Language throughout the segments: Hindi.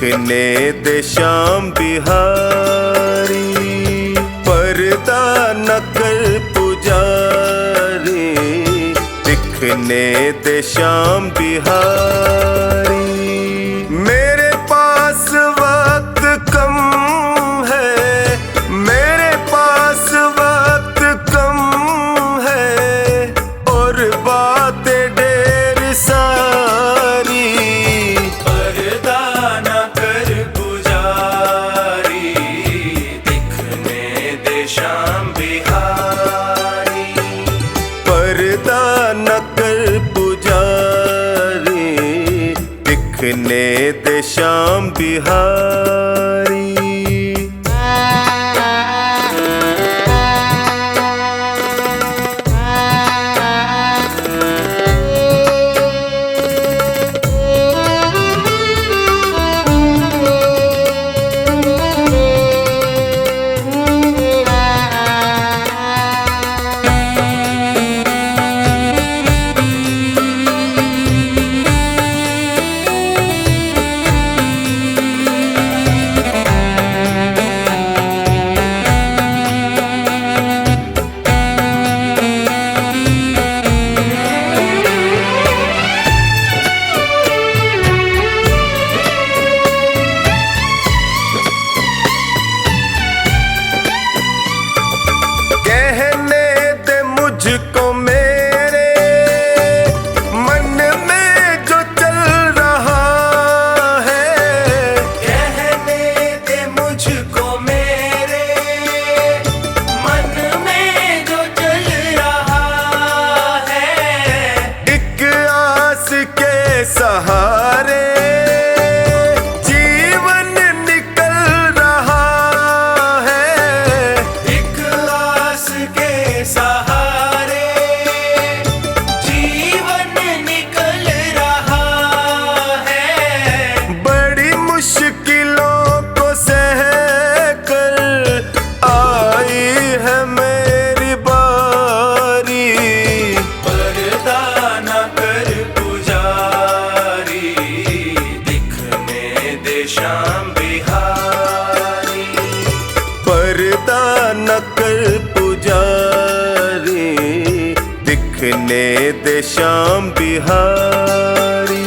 दिखने दे श्याम बिहारी, पर्दा न कर पुजारी, दिखने दे श्याम बिहारी। मेरे पास वक्त कम है, मेरे पास वक्त कम है, और बातें ढेर सारी, पर्दा न कर पुजारी, दिखने दे श्याम बिहारी, पर्दा न कर पुजारी, दिखने दे श्याम बिहारी। मुझको मेरे मन में जो चल रहा है, कहने दे मुझको मेरे मन में जो चल रहा है। एक आस के सहारे जीवन निकल रहा है, एक आस के सहारे श्याम बिहारी, पर्दा न कर पुजारी, दिखने दे श्याम बिहारी।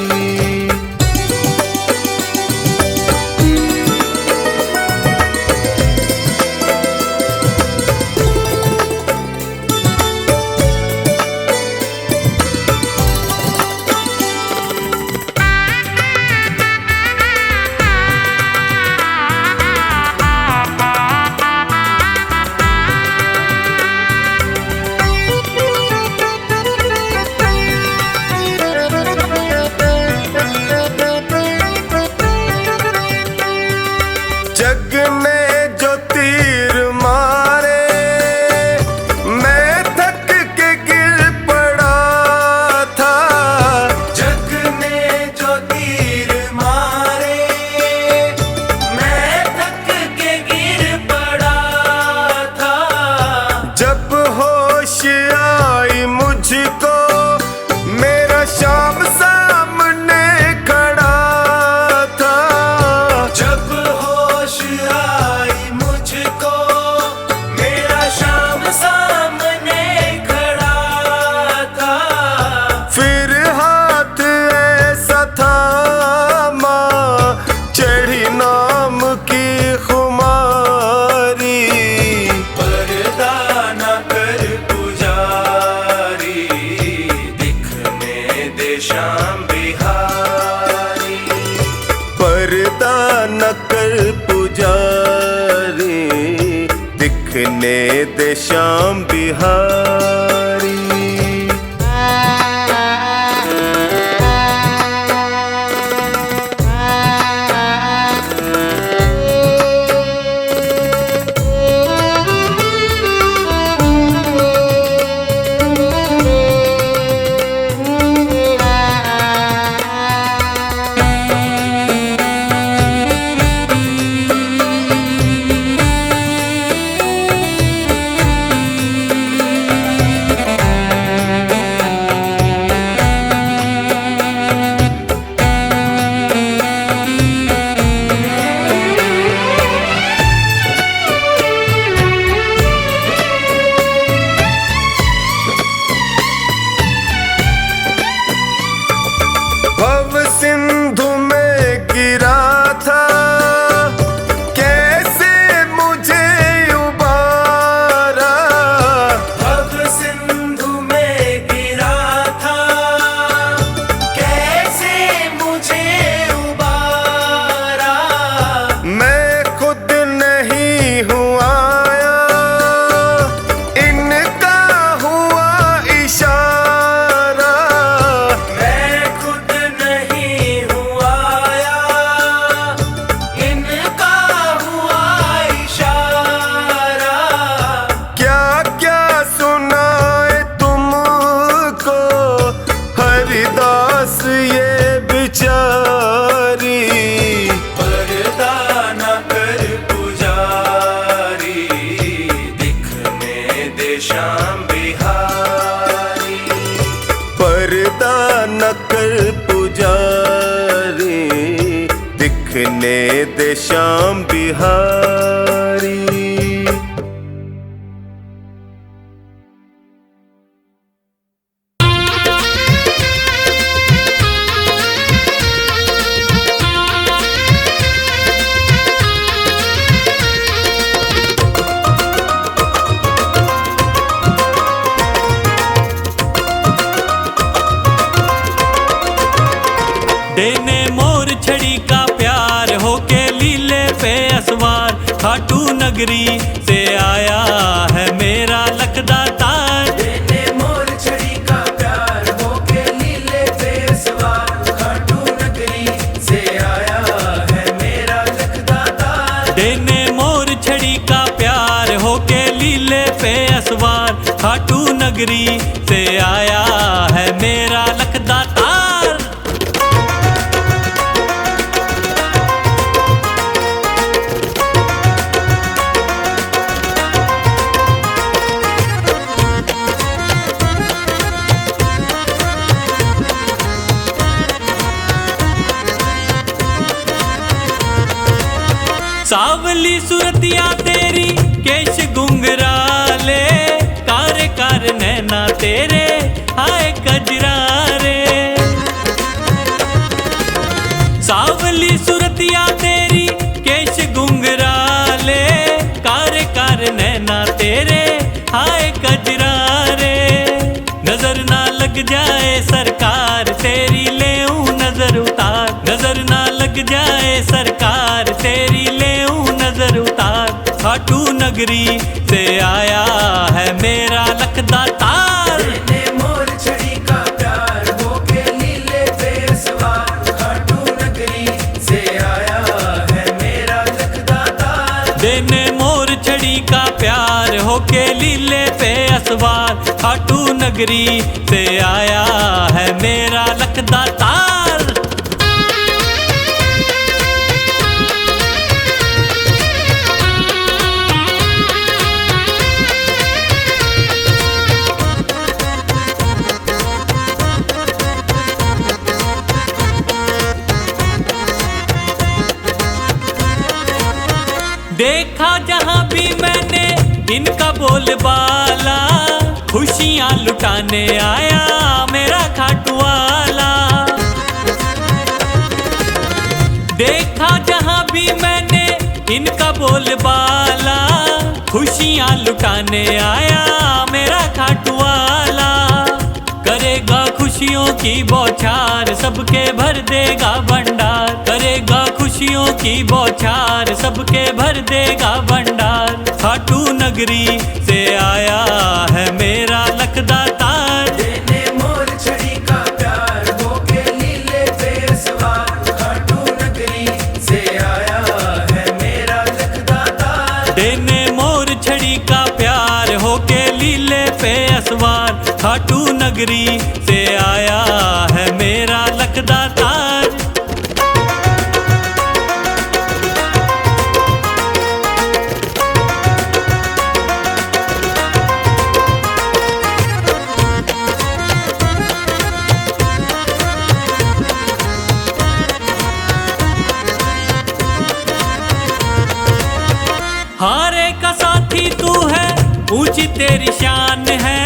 जग ने जो तीर मारे, मैं थक के गिर पड़ा था, जग ने जो तीर मारे, मैं थक के गिर पड़ा था। जब होश आई मुझको मेरा श्याम सामने खड़ा था, जब आई मुझको मेरा श्याम सामने खड़ा था। फिर हाथ ऐसा थामा, चढ़ी नाम की खुमारी, पर्दा न कर पुजारी, दिखने दे श्याम बिहारी, पर्दा न कर पुजारी, दिखने दे श्याम बिहारी। दिखने दे श्याम बिहारी। देने मोर छड़ी का प्यार होके लीले पे असवार, खाटू नगरी से आया है मेरा लखदातार। देने मोर छड़ी का प्यार होके लीले पे असवार, खाटू नगरी से आया है मेरा लखदातार। देने मोर छड़ी का प्यार होके लीले पे असवार, खाटू नगरी से आया है मेरा लखदातार। सावली सुरतिया तेरी केश गुंगराले, कार कार नैना तेरे हाय कजरारे। सावली सुरतिया तेरी केश गुंगराले, कार कार नैना तेरे हाय कजरारे। नजर ना लग जाए सरकार तेरी लेऊं नजर उतार, नजर ना लग जाए सरकार तेरी लेऊं नजर उतार। खाटू नगरी से आया है मेरा लखदातार। देने मोर छड़ी का प्यार होके लीले पे सवार, खाटू नगरी से आया है मेरा लखदातार। देने मोर छड़ी का प्यार होके लीले पे असवार, खाटू नगरी से आया है मेरा लखदातार। देखा जहां भी मैंने इनका बोलबाला, खुशियां लुटाने आया मेरा खाटू वाला। देखा जहां भी मैंने इनका बोलबाला, खुशियां लुटाने आया मेरा खाटू वाला। करेगा खुशियों की बौछार, सबके भर देगा भंडार। करेगा खुशियों की बौछार, सबके भर देगा भंडार। खाटू नगरी से आया है मेरा लखदातार। देने मोर छड़ी का प्यार होके लीले पे सवार, खाटू नगरी से आया है मेरा लखदातार। देने मोर छड़ी का प्यार होके लीले पे असवार, खाटू नगरी से आया है मेरा लखदातार। हारे का साथी तू है, ऊंची तेरी शान है।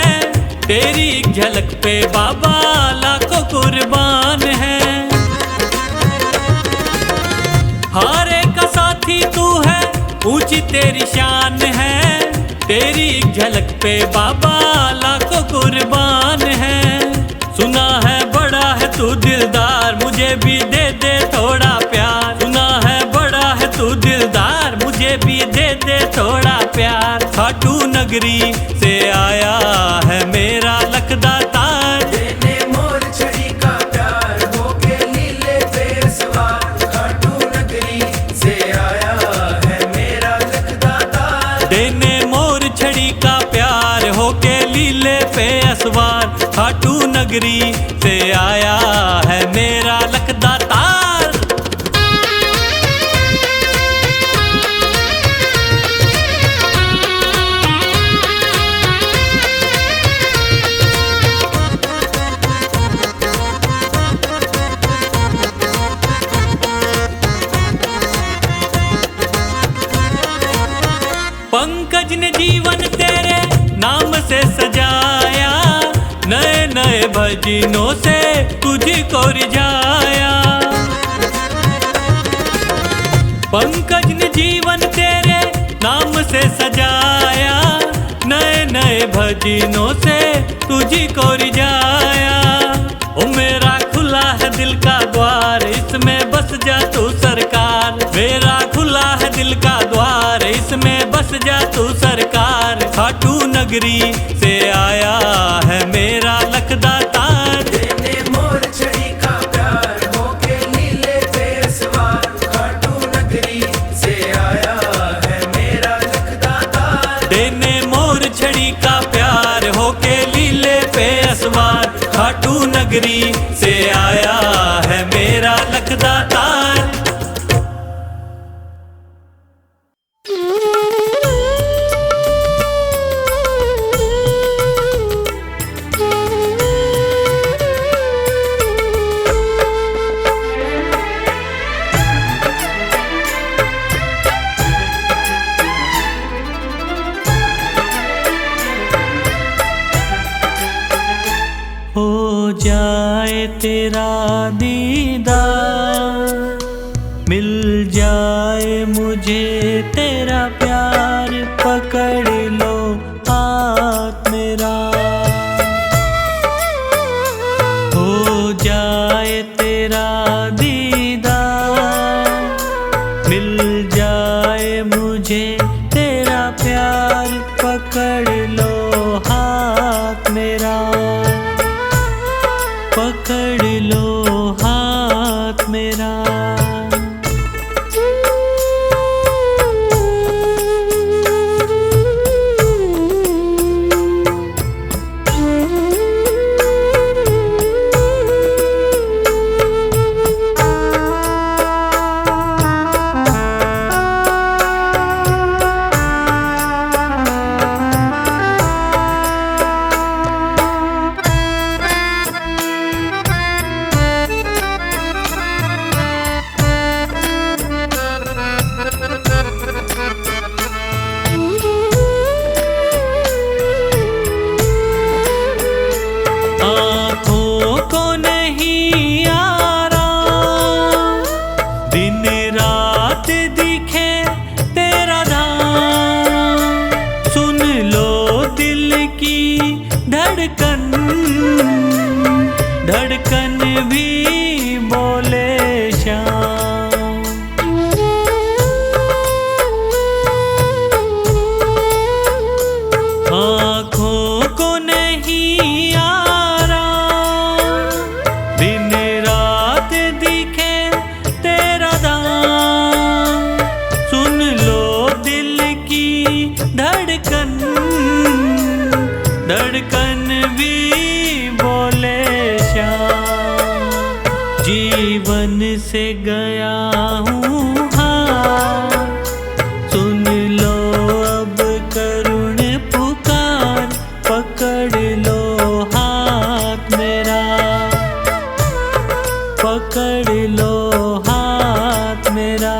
तेरी एक झलक पे बाबा लाखों कुर्बान है। हारे का साथी तू है, ऊंची तेरी शान है। तेरी एक झलक पे बाबा लाखों कुर्बान है। सुना है बड़ा है तू दिलदार, मुझे भी दे दे थोड़ा प्यार। सुना है बड़ा है तू दिलदार, मुझे भी दे दे थोड़ा प्यार। खाटू नगरी से आया है मेरा लखदातार। देने मोर छड़ी का प्यार होके लीले पे सवार, खाटू नगरी से आया है मेरा लखदातार। देने मोर छड़ी का प्यार होके लीले पे असवार, खाटू नगरी से आया है मेरा लखदातार। पंकज ने जीवन तेरे नाम से सजाया, नए नए भजनों से तुझको रिझाया। पंकज ने जीवन तेरे नाम से सजाया, नए नए भजनों से तुझको रिझाया। ओ मेरा खुला है दिल का द्वार, इसमें बस जा तू सरकार। मेरा खुला है दिल का द्वार, इसमें बस जा तू सरकार। खाटू नगरी से आया है मेरा लखदातार। देने मोर छड़ी का प्यार होके लीले पे सवार। खाटू नगरी से आया है मेरा लखदातार। देने मोर छड़ी का प्यार होके लीले पे असवार। खाटू नगरी से आया है मेरा लखदातार। हो जाए तेरा दीदार, मिल जाए मुझे तेरा प्यार। पकड़ लो हाथ मेरा, हो जाए तेरा दीदार, मिल जाए मुझे तेरा प्यार। पकड़ लो हाथ मेरा, पकड़ लो हाथ मेरा। धड़कन भी बोले श्याम। आँखों को नहीं आराम, दिन रात दिखे तेरा दाम। सुन लो दिल की धड़कन, धड़कन भी बोले श्याम। जीवन से गया हूँ हार, सुन लो अब करुण पुकार। पकड़ लो हाथ मेरा, पकड़ लो हाथ मेरा।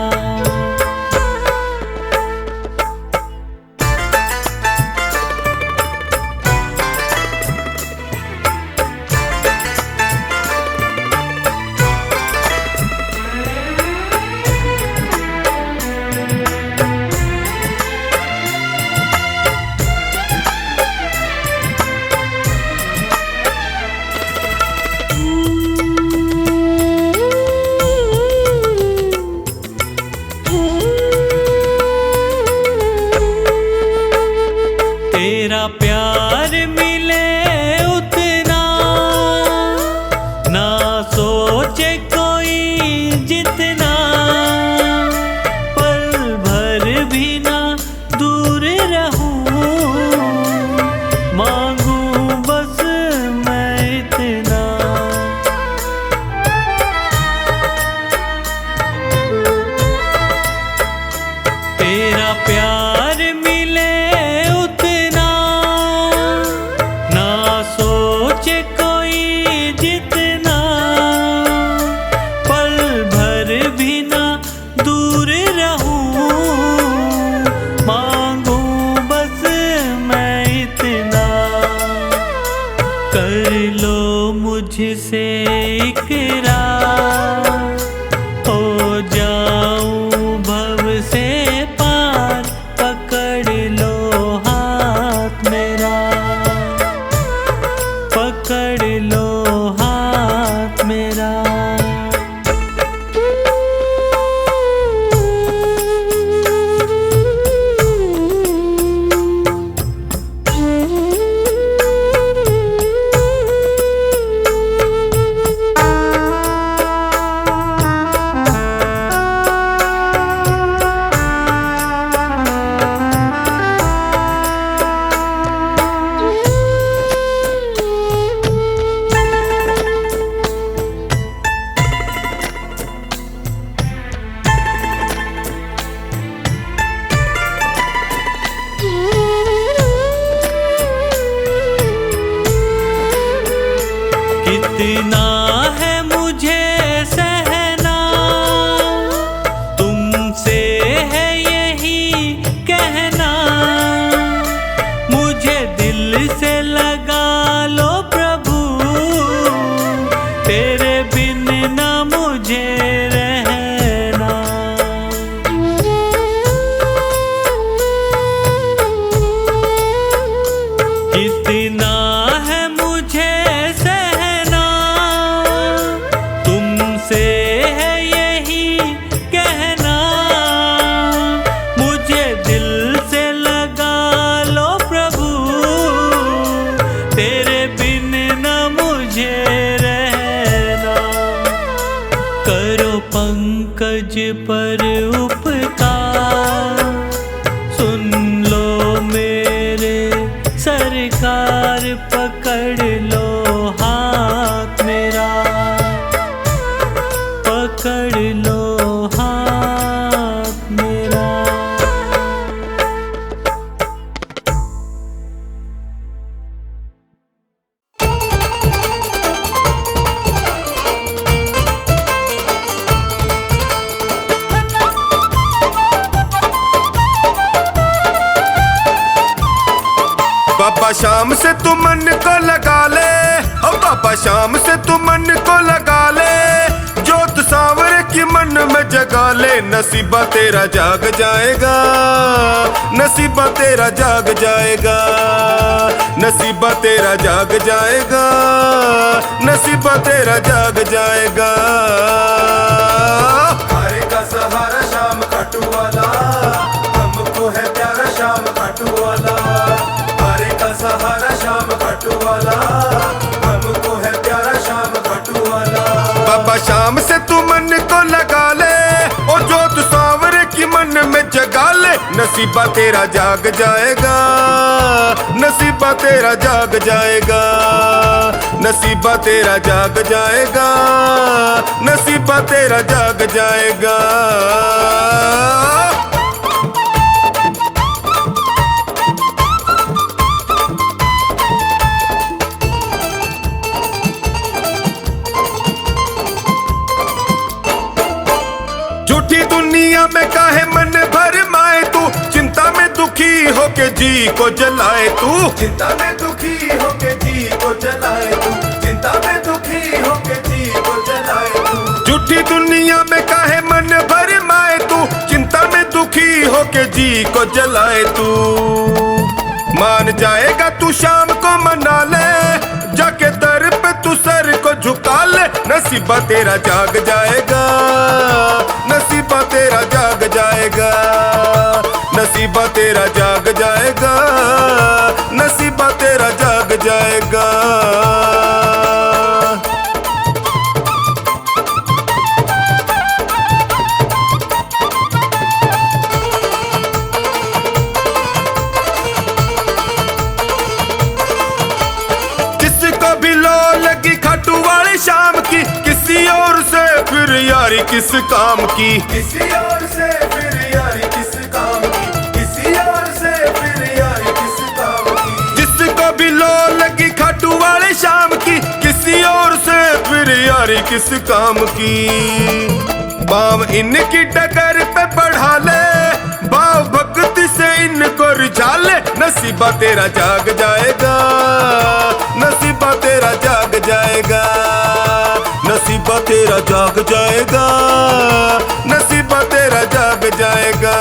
करो पंकज पर उपकार, सुन लो मेरे सरकार, पकड़ लो हाथ मेरा, पकड़ लो हाथ मेरा। बाबा शाम से तू मन को लगा ले, ओ बाबा शाम से तू मन को लगा ले, जोत सांवरे की मन में जगा ले, नसीबा तेरा जाग जाएगा, नसीबा तेरा जाग जाएगा, नसीबा तेरा जाग जाएगा, नसीबा तेरा जाग जाएगा। हारे का सहारा शाम खाटू वाला, हमको है प्यारा शाम खाटू वाला। हारे का सहारा शाम खाटू वाला, हमको है प्यारा शाम खाटू वाला। बाबा शाम से तू मन को लगा ले, ओ जोत सांवरे की मन में जगा ले, नसीबा तेरा जाग जाएगा, नसीबा तेरा जाग जाएगा, नसीबा तेरा जाग जाएगा, नसीबा तेरा जाग जाएगा। झूठी दुनिया में काहे मन भर माए तू, चिंता में दुखी होके जी को जलाए तू, चिंता में दुखी होके जी को जलाए तू, चिंता में दुखी होके जी को जलाए तू। झूठी दुनिया में काहे मन भर माए तू, चिंता में दुखी होके जी को जलाए तू। मान जाएगा तू शाम को मना ले, जाके दर पे तू सर को झुका ले, नसीबा तेरा जाग जाएगा, नसीबा तेरा जाग जाएगा, नसीबा तेरा जाग जाएगा, नसीबा तेरा जाग जाएगा। खाटू वाली शाम की, किसी और से फिर यारी किस काम की, किसी और से फिर यारी किस काम की, किसी और से फिर यारी किस काम की। जिसको भी लो लगी खाटू वाली शाम की, किसी और से फिर यारी किस काम की। बाम इनकी डगर पे बढ़ा ले, भाव भक्ति से इनको रिझा ले, नसीबा तेरा जाग जाएगा, नसीबा तेरा जाग जाएगा, नसीबा तेरा जाग जाएगा, नसीबा तेरा जाग जाएगा।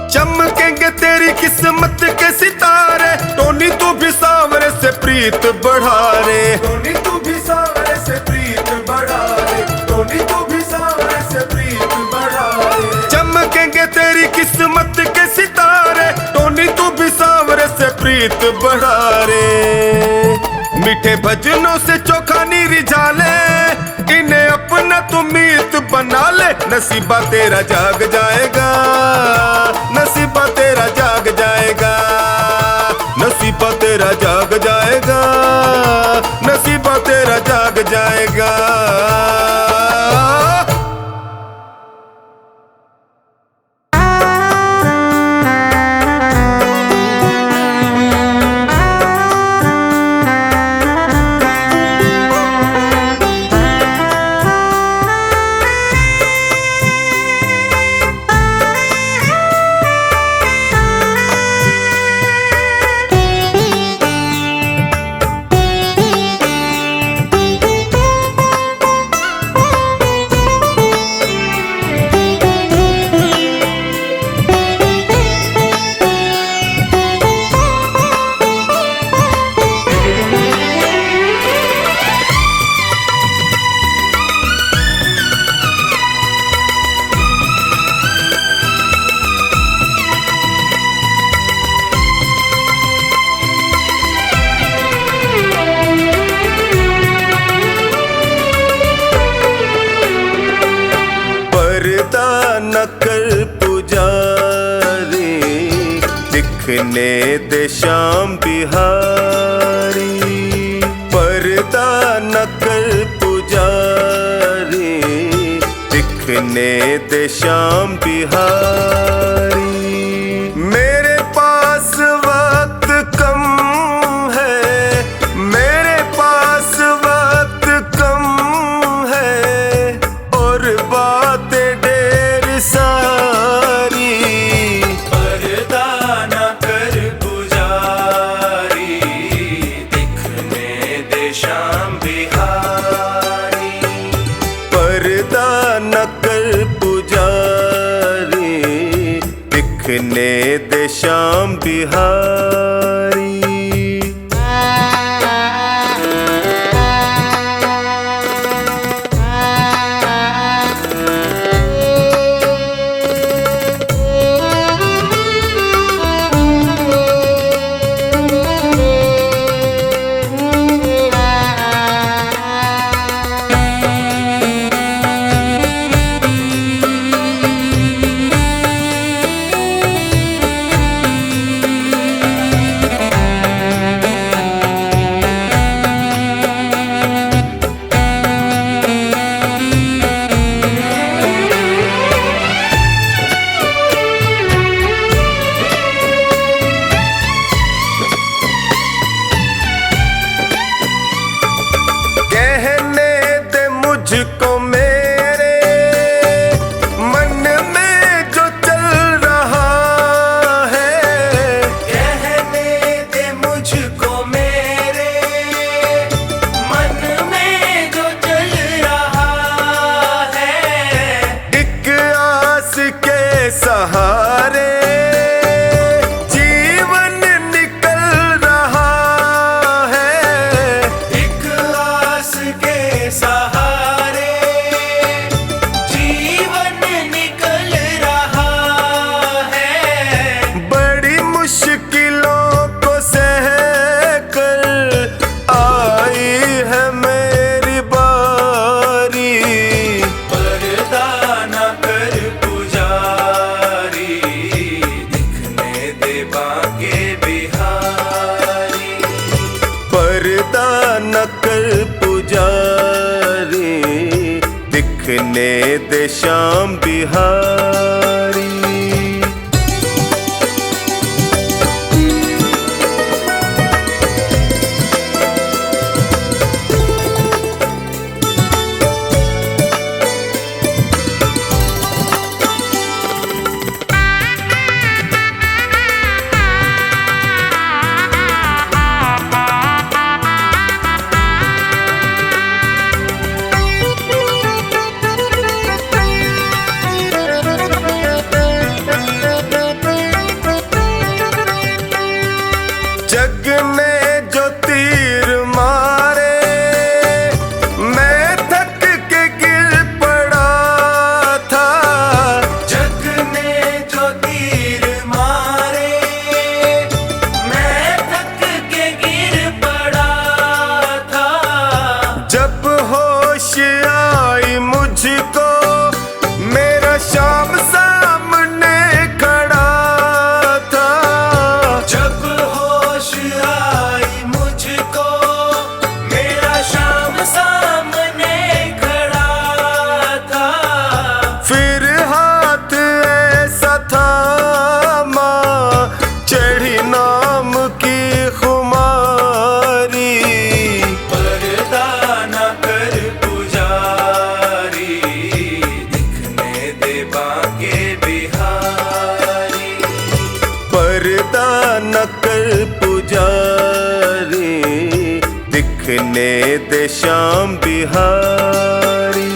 चमकेंगे तेरी किस्मत के सितारे, टोनी तू भी सांवरे से प्रीत बढ़ा रे, टोनी तू भी सांवरे से प्रीत बढ़ा रे, टोनी तू भी सांवरे से प्रीत बढ़ा रे। चमकेंगे तेरी किस्मत के सितारे, टोनी तू भी सांवरे से प्रीत बढ़ा रे। मीठे भजनों से चोखा नी रिझा ले, इन्हें अपना तू मीत बना ले, नसीबा तेरा जाग जाएगा, नसीबा तेरा जाग जाएगा, नसीबा तेरा जाग जाएगा, नसीबा तेरा जाग जाएगा। न कर पुजारी, दिखने दे श्याम बिहारी। पर्दा न कर पुजारी, दिखने दे श्याम बिहारी। मेरे पास वक्त कम है, मेरे पास वक्त कम है, और बातें ढेर सारी। पर्दा न कर पुजारी, दिखने दे श्याम बिहारी। पर्दा न कर पुजारी, दिखने दे श्याम बिहारी। मुझको मेरे मन में जो चल रहा है, कहने दे मुझको मेरे मन में जो चल रहा है। एक आस के सहारे जीवन निकल रहा है। एक आस के सहारे जीवन निकल रहा है। बड़ी मुश्किलों को सह कर आई है मेरी बारी। पर्दा न कर पुजारी, दिखने दे बाके बिहारी। पर्दा न कर पुजारी, दिखने दे श्याम बिहारी। जग ने जो तीर मारे, मैं थक के गिर पड़ा था। जग ने जो तीर मारे, मैं थक के गिर पड़ा था। जब होश आई मुझको, मेरा श्याम सामने खड़ा था। जब होश आई मुझको, मेरा श्याम सामने खड़ा था। फिर हाथ ऐसा थामा, चढ़ी नाम की खुमारी। पर्दा न कर पुजारी, दिखने दे बाके बिहारी। पर्दा न कर पुजारी, दिखने दे श्याम बिहारी।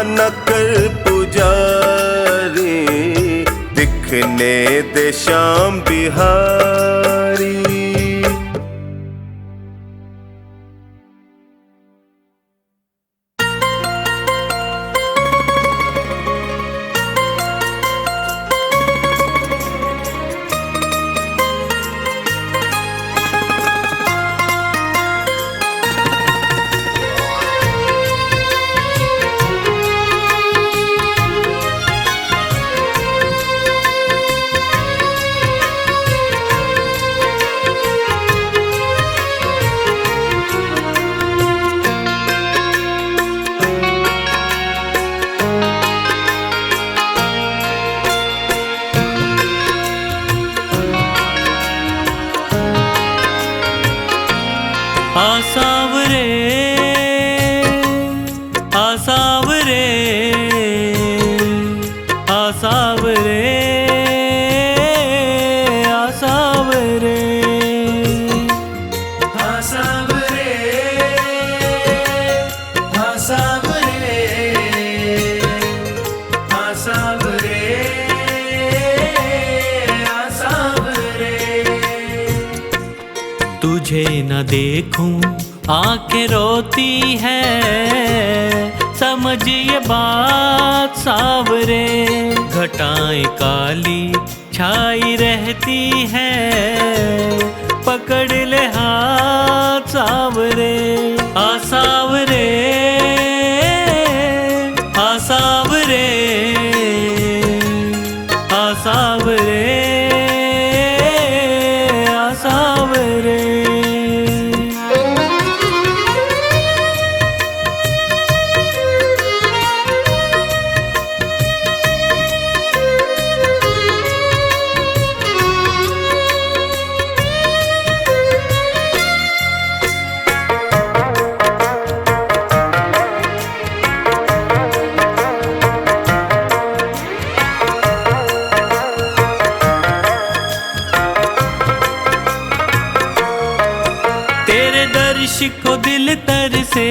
न कर पुजारी, दिखने दे श्याम बिहारी। आसावरे आसावरे आसावरे आसावरे आसावरे आसावरे आसावरे आसावरे। तुझे न देखूं आंखें रोती है, समझ ये बात सावरे। घटाएं काली छाई रहती है, पकड़ ले हाथ सावरे। आसावरे आसावरे आसावरे आसावरे। तेरे दर्श को दिल तर से,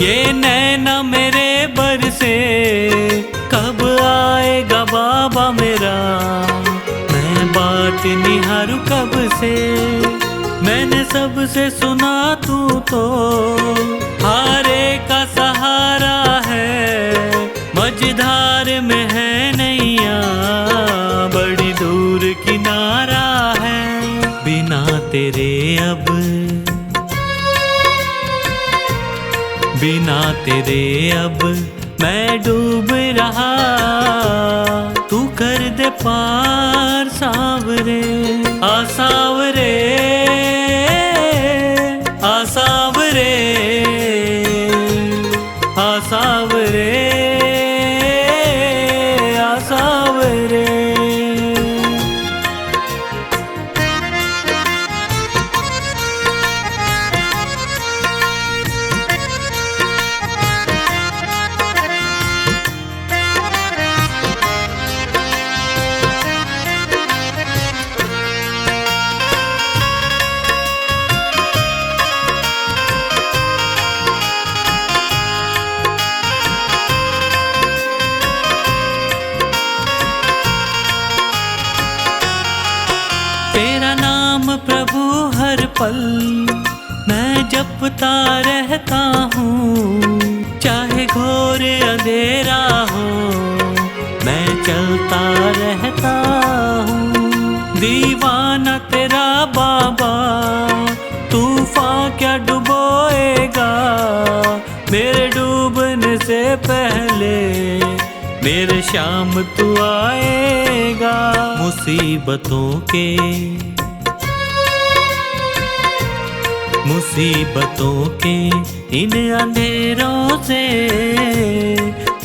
ये नैना मेरे बर से। कब आएगा बाबा मेरा, मैं बात निहारूं कब से। मैंने सबसे सुना तू तो हारे का सहारा है। मझधार में है नैया, बड़ी दूर किनारा है। बिना तेरे अब, बिना तेरे अब मैं डूब रहा। तू कर दे पार सावरे। आसावरे आसावरे आसावरे आसावरे। तेरा नाम प्रभु हर पल मैं जपता रहता हूँ। चाहे घोर अंधेरा हो मैं चलता रहता हूँ। दीवाना तेरा बाबा, तूफान क्या डुबोएगा। मेरे डूबने से पहले मेरे शाम तू आएगा। मुसीबतों के इन अंधेरों से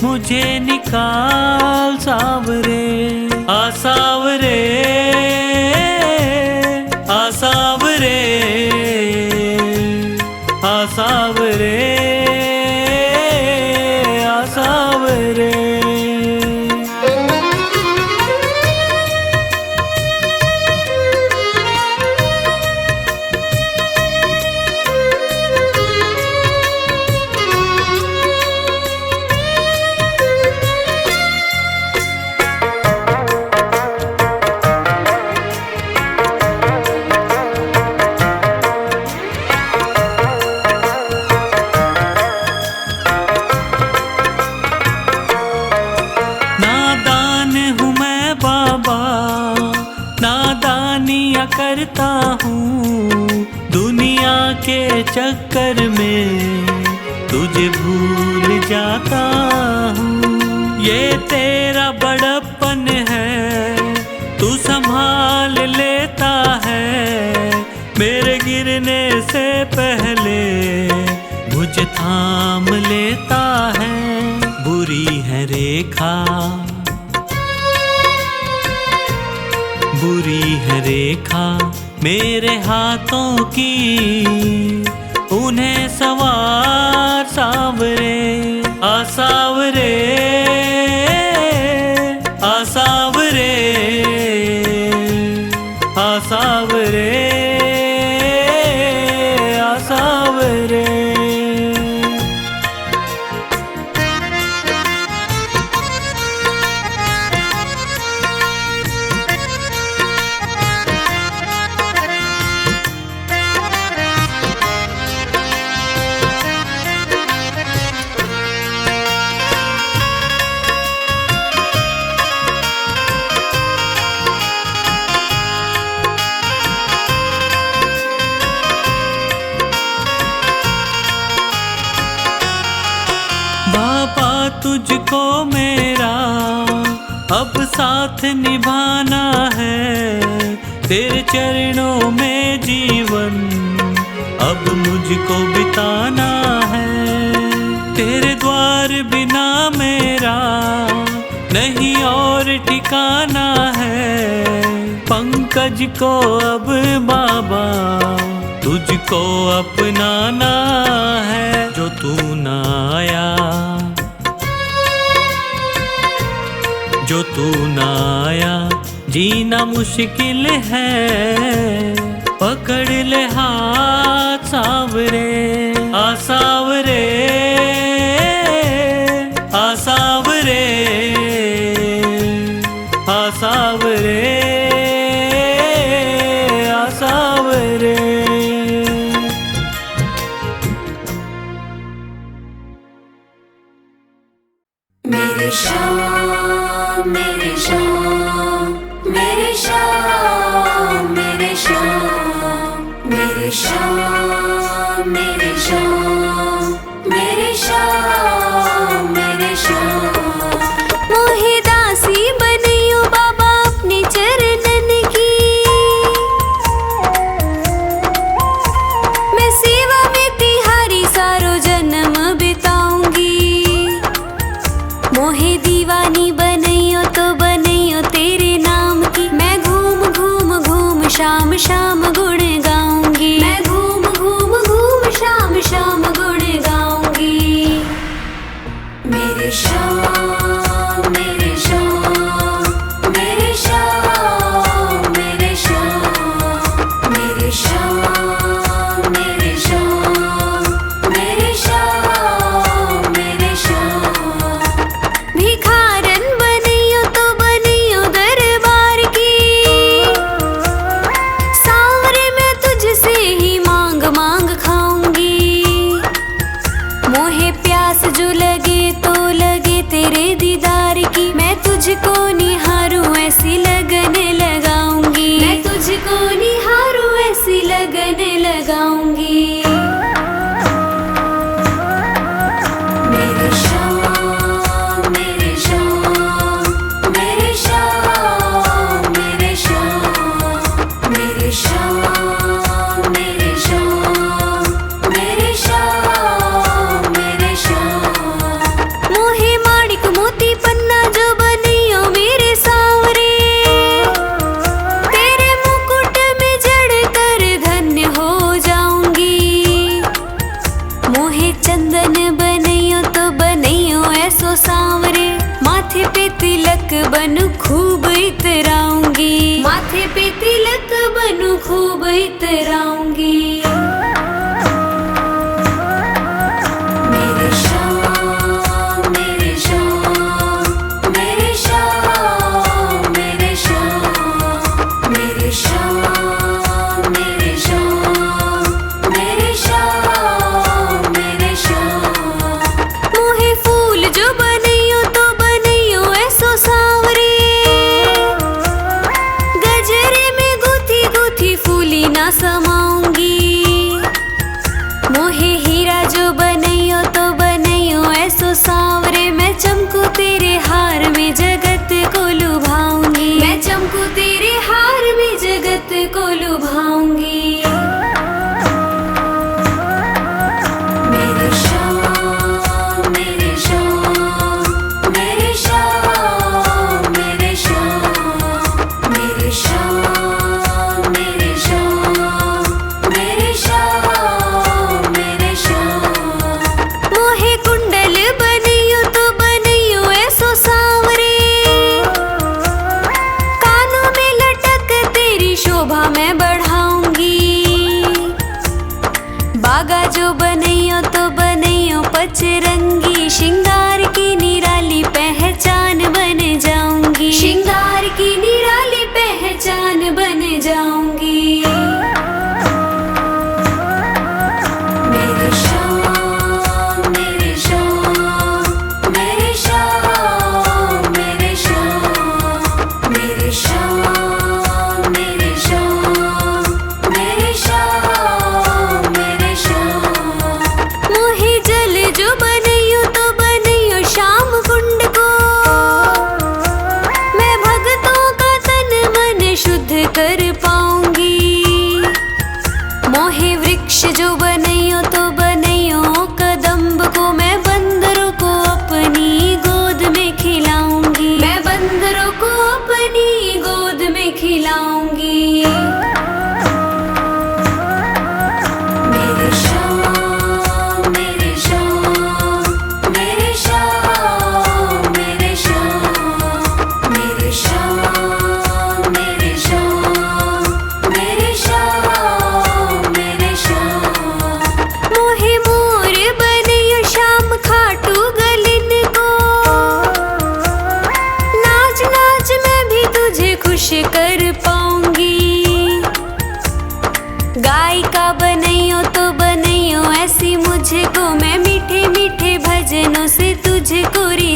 मुझे निकाल सावरे। आसावरे आसावरे आसावरे आसावरे। करता हूँ दुनिया के चक्कर में तुझे भूल जाता हूँ। ये तेरा बड़प्पन है, तू संभाल लेता है मेरे गिरने से पहले मुझे थाम लेता है। बुरी है रेखा, बुरी है रेखा मेरे हाथों की, उन्हें सवार सावरे आसावरे आसावरे आसावरे आसावरे। बाबा तुझको मेरा अब साथ निभाना है, तेरे चरणों में जीवन अब मुझको बिताना है। तेरे द्वार बिना मेरा नहीं और ठिकाना है, पंकज को अब बाबा तुझको अपनाना है। जो तू ना आया, जो तू ना आया जीना मुश्किल है, पकड़ ले हाथ सावरे आसावरे आसावरे आसावरे आसावरे। मेरे शाम मेरे शाम मेरे शाम मेरे शाम मेरे शाम मेरे शाम मेरे शाम मेरे शाम। मोहे दासी बनियो बाबा अपने चरणन की, मैं सेवा में तिहारी सारो जन्म बिताऊंगी। मोहे दीवानी बनइयो तो बनइयो तेरे नाम की, मैं घूम घूम घूम शाम शाम गुण गाऊंगी। मैं घूम घूम घूम शाम शाम गुण गाऊंगी। मेरे शाम मेरे शाम मेरे शाम मेरे शाम मेरे शाम मेरे शाम मेरे शाम मेरे शाम। भिखारन बनियो तो बनियो दरबार की, सांवरे मैं तुझसे ही मांग मांग खाऊंगी। मोहे प्यास जो लगे तो लगे तेरे दीदार की, मैं तुझको निहारूं ऐसी लगन लगाऊंगी। मैं तुझको निहारूं ऐसी लगन लगाऊंगी। मेरे शाम मेरे शाम मेरे शाम मेरे शाम मेरे शाम मेरे शाम मेरे शाम मेरे शाम। मोहे माणिक मोती पन्ना जो बनियो मेरे सांवरे, तेरे मुकुट में जड़ कर धन्य हो जाऊंगी। मोहे चंदन बनइयो तो बनइयो ऐसो सांवरे, माथे पे तिलक बनू खूब इतराऊंगी। माथे पे तिलक बनू खूब इतराऊंगी। मेरे शाम मेरे शाम मेरे शाम मेरे शाम मेरे शाम मेरे शाम मेरे शाम मेरे शाम। मोहे फूल जो बनइयो तो बनइयो ऐसो सांवरे, गजरे में गुथी गुथी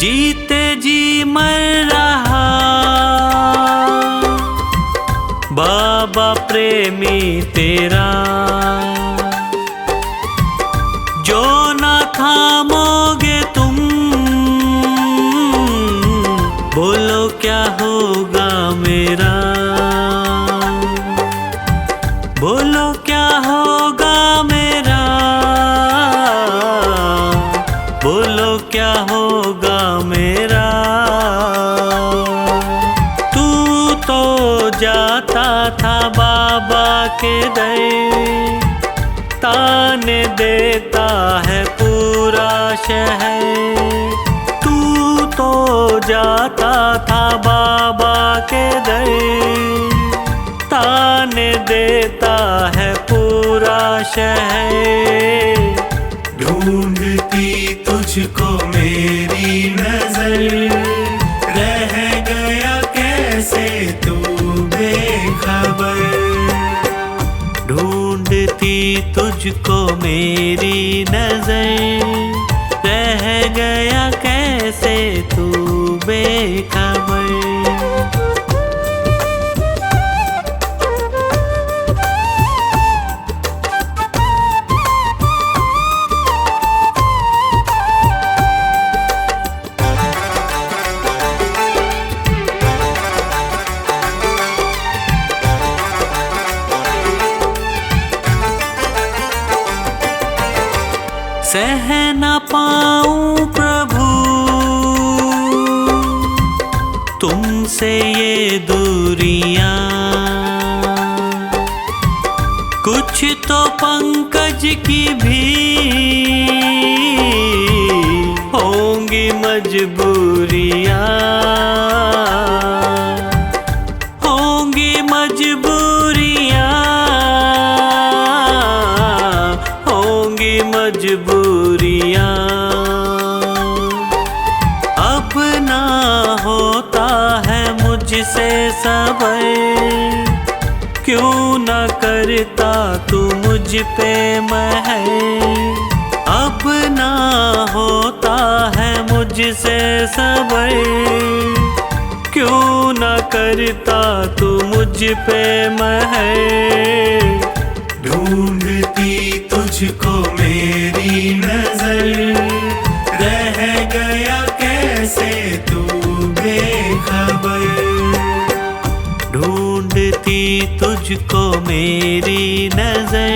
जीते जी मर रहा बाबा प्रेमी तेरा, जो ना थामोगे तुम, बोलो क्या होगा मेरा, बोलो क्या होगा मेरा, बोलो क्या होगा मेरा। तू तो जाता था बाबा के दर, ताने देता है पूरा शहर। तू तो जाता था बाबा के दर, ताने देता है पूरा शहर। ढूंढती तुझको मेरी नजर, रह गया कैसे तू बेखबर। ढूंढती तुझको मेरी नजर, रह गया कैसे तू बेखबर। सह न पाऊं प्रभु तुमसे ये दूरियां, कुछ तो पंकज की भी होंगी मजबूरियां, होंगी मजबूरियां, होंगी मजबूरियां। अब ना होता है मुझसे सबर, क्यों न करता तू मुझ पे महर। अब ना होता है मुझसे सबर, क्यों न करता तू मुझ पे महर। ढूंढती तुझको मेरी नजर, रह गया कैसे तू बेखबर। ढूंढती तुझको मेरी नजर,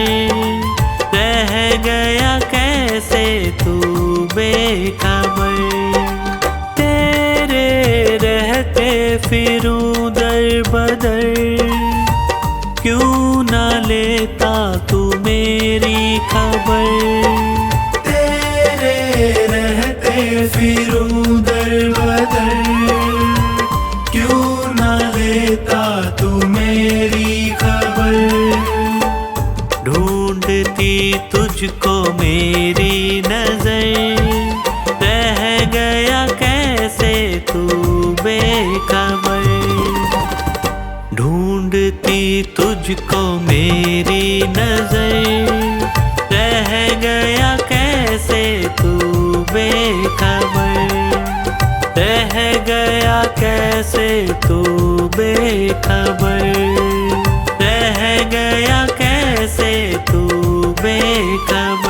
रह गया कैसे तू बेखबर। तेरे रहते फिरूं दर बदर, क्यों न लेता तू मेरी खबर। तेरे रहते फिरूं दर बदर, क्यों न लेता तू मेरी खबर। ढूंढती तुझको मेरी नजर, रह गया कैसे तू बेखबर। ढूंढती तुझको मेरी नजर, रह गया कैसे तू बेखबर। रह गया कैसे तू बेखबर, रह गया कैसे तू बेखबर।